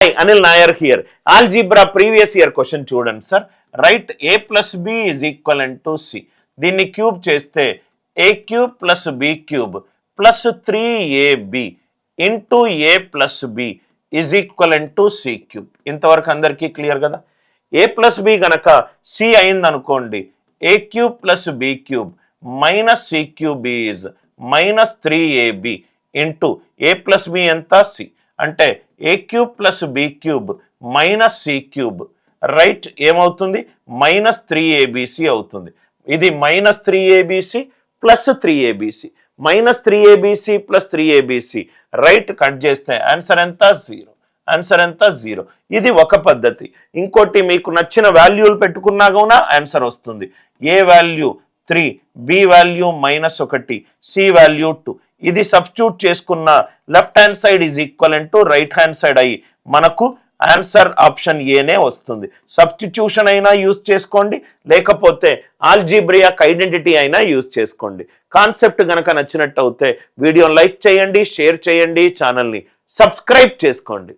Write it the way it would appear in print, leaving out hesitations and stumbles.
Hi, Anil Nair here. Algebra previous year question చూడండి sir. Write a plus b is equivalent to c. దీన్ని cube చేస్తే a cube plus b cube plus 3ab into a plus b is equivalent to c cube. ఇంతవరకు అందరికీ clear కదా? a plus b గనక c అయిందనుకోండి, a cube plus b cube minus c cube is minus 3ab into a plus b ఎంత c. అంటే A cube plus B cube minus C cube right ఏమవుతుంది minus 3abc అవుతుంది. ఇది minus 3abc plus 3abc minus 3abc plus 3abc right cut చేస్తే answer ఎంత zero. Answer ఎంత zero. ఇది ఒక పద్ధతి. ఇంకోటి మీకు నచ్చిన వాల్యూలు పెట్టుకున్నా కూడా ఆన్సర్ వస్తుంది. A value 3, B value -1, C value 2. ఇది సబ్స్టిట్యూట్ చేసుకున్న left hand side is equivalent to right hand side అయ్యి మనకు ఆన్సర్ ఆప్షన్ ఏనే వస్తుంది. సబ్స్టిట్యూషన్ అయినా యూజ్ చేసుకోండి, లేకపోతే ఆల్జీబ్రియాక్ ఐడెంటిటీ అయినా యూజ్ చేసుకోండి. కాన్సెప్ట్ కనుక నచ్చినట్టు అయితే వీడియోని లైక్ చేయండి, షేర్ చేయండి, ఛానల్ని సబ్స్క్రైబ్ చేసుకోండి.